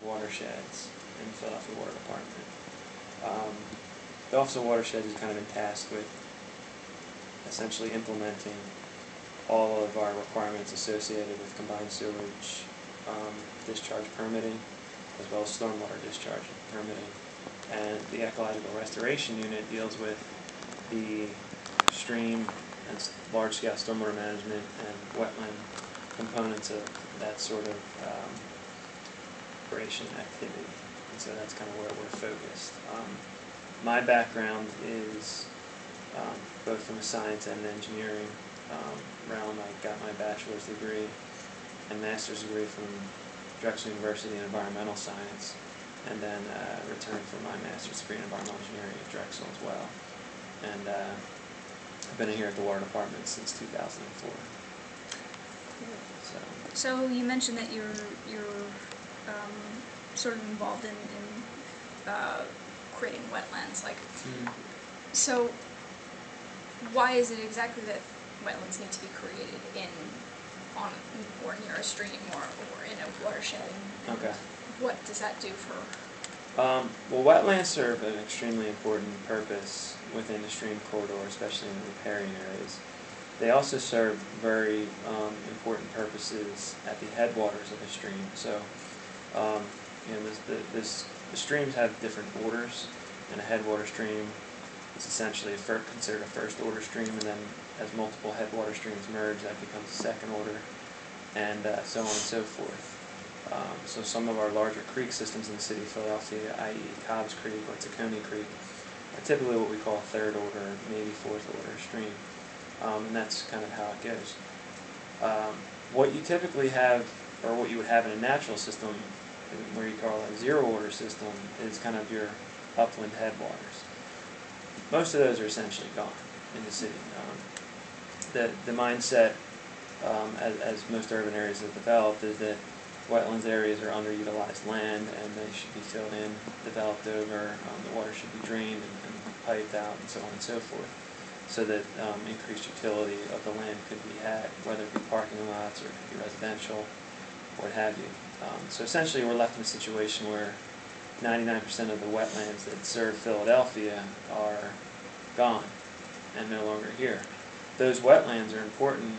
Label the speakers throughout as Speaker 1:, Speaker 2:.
Speaker 1: watersheds in the Philadelphia Water Department. The Office of Watersheds has kind of been tasked with essentially implementing all of our requirements associated with combined sewage discharge permitting, as well as stormwater discharge permitting. And the ecological restoration unit deals with the stream and large-scale stormwater management and wetland components of that sort of operation activity. And so that's kind of where we're focused. My background is both from a science and an engineering realm. I got my bachelor's degree and master's degree from Drexel University in environmental science, and then returned for my master's degree in environmental engineering at Drexel as well. And I've been here at the Water Department since 2004.
Speaker 2: So you mentioned that you're sort of involved in creating wetlands. So why is it exactly that wetlands need to be created on or near a stream or in a watershed?
Speaker 1: Okay.
Speaker 2: What does that do for?
Speaker 1: Well, wetlands serve an extremely important purpose within the stream corridor, especially in the riparian areas. They also serve very important purposes at the headwaters of a stream. So, the streams have different orders, and a headwater stream is essentially considered a first order stream, and then as multiple headwater streams merge, that becomes a second order, and so on and so forth. So some of our larger creek systems in the city of Philadelphia, i.e. Cobbs Creek or Tacony Creek, are typically what we call a third order, maybe fourth order stream. And that's kind of how it goes. What you typically have, or what you would have in a natural system, where you call a zero order system, is kind of your upland headwaters. Most of those are essentially gone in the city. The mindset, as most urban areas have developed, is that wetlands areas are underutilized land and they should be filled in, developed over, the water should be drained and piped out and so on and so forth, so that increased utility of the land could be had, whether it be parking lots or it could be residential, what have you. So essentially we're left in a situation where 99% of the wetlands that serve Philadelphia are gone and no longer here. Those wetlands are important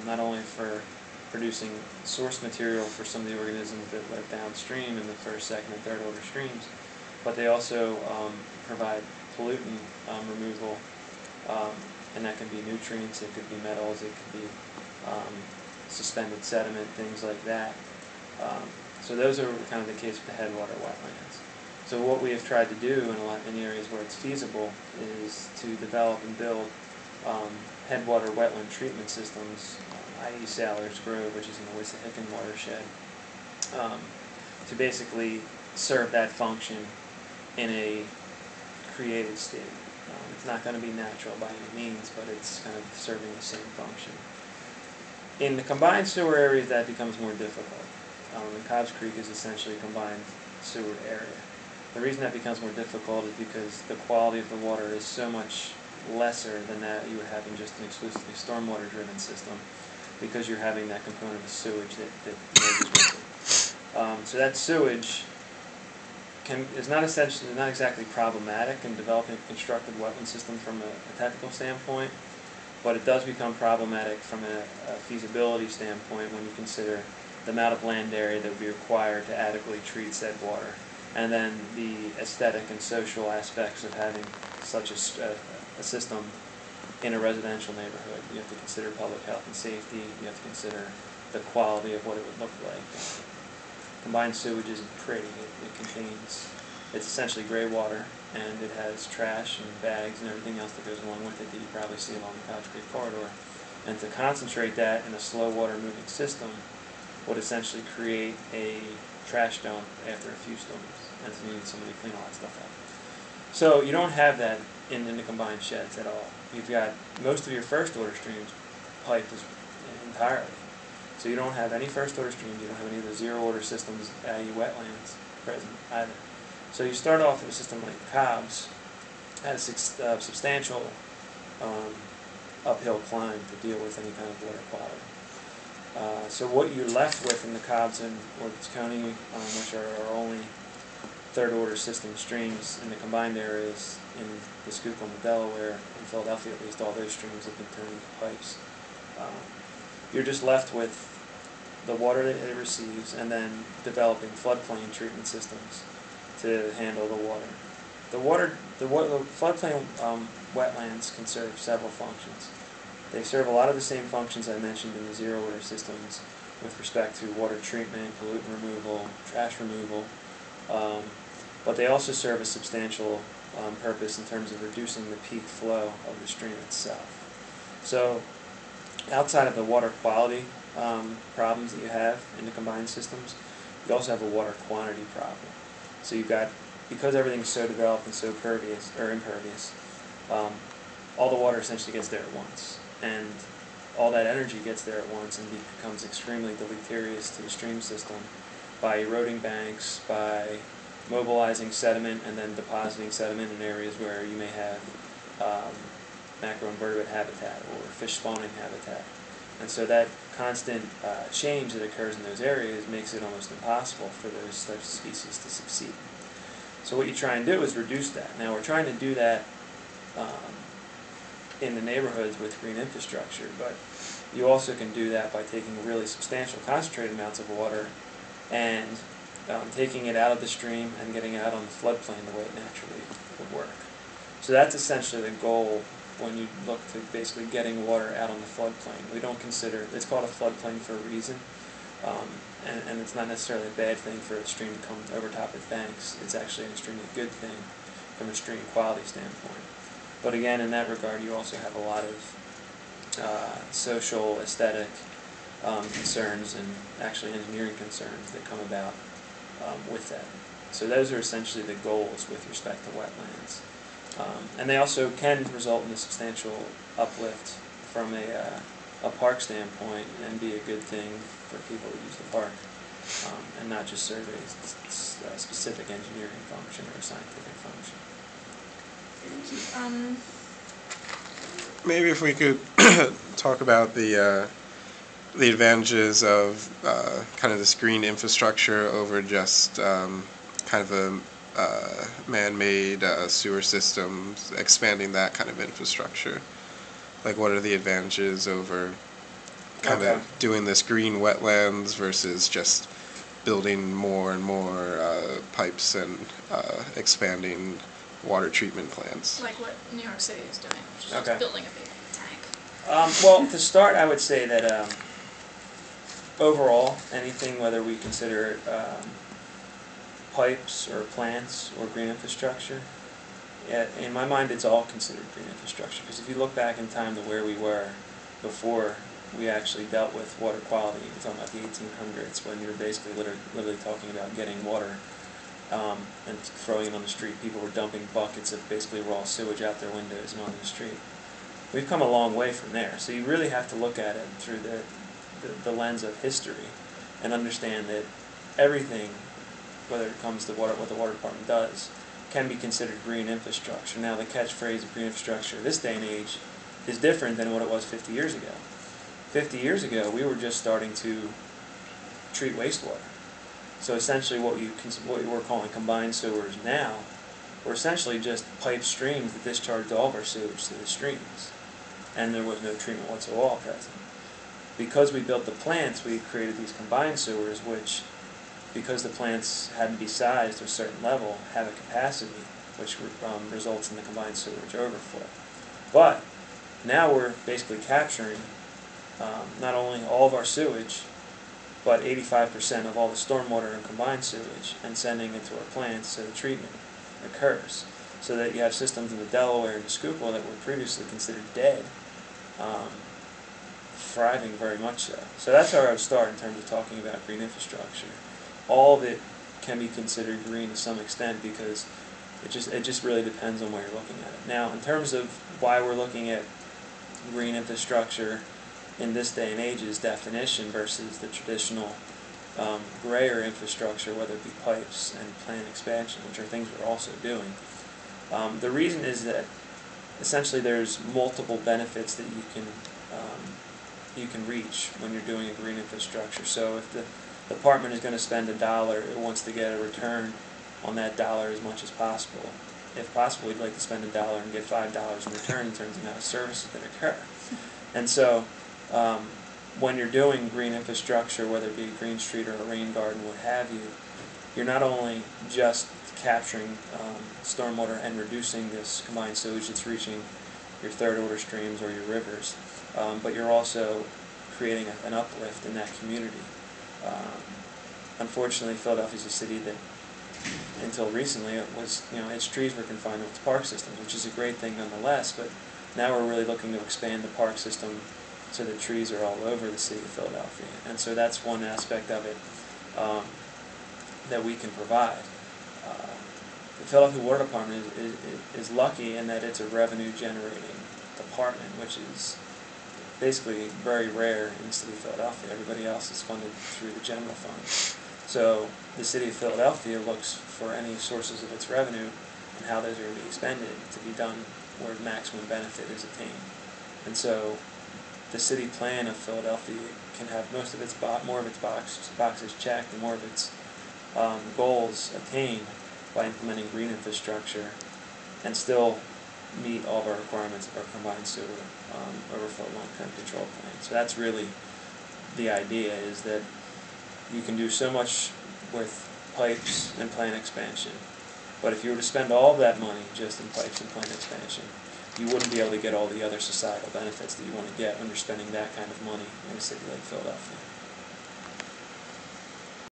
Speaker 1: not only for producing source material for some of the organisms that live downstream in the first, second, and third order streams, but they also provide pollutant removal, and that can be nutrients, it could be metals, it could be suspended sediment, things like that. So those are kind of the case with the headwater wetlands. So what we have tried to do in areas where it's feasible is to develop and build headwater wetland treatment systems, i.e. Sailor's Grove, which is in the Wissahickon watershed, to basically serve that function in a created state. It's not going to be natural by any means, but it's kind of serving the same function. In the combined sewer areas, that becomes more difficult. And Cobbs Creek is essentially a combined sewer area. The reason that becomes more difficult is because the quality of the water is so much lesser than that you would have in just an exclusively stormwater driven system, because you're having that component of sewage that merges with it. So that sewage is not exactly problematic in developing a constructed wetland system from a technical standpoint, but it does become problematic from a feasibility standpoint when you consider the amount of land area that would be required to adequately treat said water, and then the aesthetic and social aspects of having such a system in a residential neighborhood. You have to consider public health and safety, you have to consider the quality of what it would look like. Combined sewage isn't pretty. It's essentially gray water, and it has trash and bags and everything else that goes along with it that you probably see along the Cobbs Creek corridor. And to concentrate that in a slow water moving system would essentially create a trash dump after a few storms, and so you need somebody to clean all that stuff up. So you don't have that in the combined sheds at all. You've got most of your first order streams piped entirely. So you don't have any first order streams, you don't have any of the zero order systems, i.e. wetlands, present either. So you start off with a system like Cobbs, has a substantial uphill climb to deal with any kind of water quality. So what you're left with in the Cobbs and Orchards-Coney, which are our only third-order system streams in the combined areas, in the Schuylkill and the Delaware, in Philadelphia at least, all those streams have been turned into pipes. You're just left with the water that it receives, and then developing floodplain treatment systems to handle the water. The floodplain wetlands can serve several functions. They serve a lot of the same functions I mentioned in the zero-order systems with respect to water treatment, pollutant removal, trash removal, but they also serve a substantial purpose in terms of reducing the peak flow of the stream itself. So outside of the water quality problems that you have in the combined systems, you also have a water quantity problem. So you've got, because everything's so developed and so impervious, all the water essentially gets there at once, and all that energy gets there at once and becomes extremely deleterious to the stream system by eroding banks, by mobilizing sediment and then depositing sediment in areas where you may have macroinvertebrate habitat or fish spawning habitat. And so that constant change that occurs in those areas makes it almost impossible for those types of species to succeed. So what you try and do is reduce that. Now we're trying to do that in the neighborhoods with green infrastructure, but you also can do that by taking really substantial concentrated amounts of water and taking it out of the stream and getting it out on the floodplain the way it naturally would work. So that's essentially the goal when you look to basically getting water out on the floodplain. We don't consider, it's called a floodplain for a reason, and it's not necessarily a bad thing for a stream to come over top its banks. It's actually an extremely good thing from a stream quality standpoint. But again, in that regard, you also have a lot of social, aesthetic concerns and actually engineering concerns that come about with that. So those are essentially the goals with respect to wetlands. And they also can result in a substantial uplift from a park standpoint and be a good thing for people who use the park, and not just serve a specific engineering function or a scientific function.
Speaker 3: Maybe if we could talk about the advantages of kind of this green infrastructure over just kind of a man-made sewer systems, expanding that kind of infrastructure. Like, what are the advantages over kind of doing this green wetlands versus just building more and more pipes and expanding water treatment plants?
Speaker 2: Like what New York City is doing, which is just building a big tank.
Speaker 1: Well, to start, I would say that overall, anything, whether we consider it pipes or plants or green infrastructure, in my mind it's all considered green infrastructure, because if you look back in time to where we were before we actually dealt with water quality, you're talking about the 1800s, when you were basically literally talking about getting water and throwing it on the street. People were dumping buckets of basically raw sewage out their windows and onto the street. We've come a long way from there, so you really have to look at it through the lens of history and understand that everything, whether it comes to what the water department does, can be considered green infrastructure. Now, the catchphrase of green infrastructure this day and age is different than what it was 50 years ago. 50 years ago, we were just starting to treat wastewater. So essentially what we're calling combined sewers now were essentially just pipe streams that discharged all of our sewage to the streams. And there was no treatment whatsoever present. Because we built the plants, we created these combined sewers, which, because the plants had to be sized to a certain level, have a capacity which results in the combined sewage overflow. But now we're basically capturing not only all of our sewage, but 85% of all the stormwater and combined sewage, and sending it to our plants so the treatment occurs. So that you have systems in the Delaware and the Schuylkill that were previously considered dead, thriving very much so. So that's how I would start in terms of talking about green infrastructure. All of it can be considered green to some extent, because it just really depends on where you're looking at it. Now, in terms of why we're looking at green infrastructure in this day and age's definition versus the traditional grayer infrastructure, whether it be pipes and plant expansion, which are things we're also doing, the reason is that essentially there's multiple benefits that you can you can reach when you're doing a green infrastructure. So if the department is going to spend $1, it wants to get a return on that dollar as much as possible. If possible, we'd like to spend $1 and get $5 in return in terms of the amount of services that occur. And so when you're doing green infrastructure, whether it be a green street or a rain garden, what have you, you're not only just capturing stormwater and reducing this combined sewage that's reaching your third order streams or your rivers, but you're also creating an uplift in that community. Unfortunately, Philadelphia is a city that, until recently, it was, its trees were confined to its park systems, which is a great thing nonetheless, but now we're really looking to expand the park system so that trees are all over the city of Philadelphia. And so that's one aspect of it that we can provide. The Philadelphia Water Department is lucky in that it's a revenue-generating department, which is basically very rare in the city of Philadelphia. Everybody else is funded through the general fund. So the city of Philadelphia looks for any sources of its revenue and how those are going to be expended to be done where maximum benefit is attained. And so the city plan of Philadelphia can have most of its more of its boxes checked and more of its goals attained by implementing green infrastructure and still meet all of our requirements of our combined sewer overflow long-term control plan. So that's really the idea, is that you can do so much with pipes and plant expansion, but if you were to spend all of that money just in pipes and plant expansion, you wouldn't be able to get all the other societal benefits that you want to get when you're spending that kind of money in a city like Philadelphia.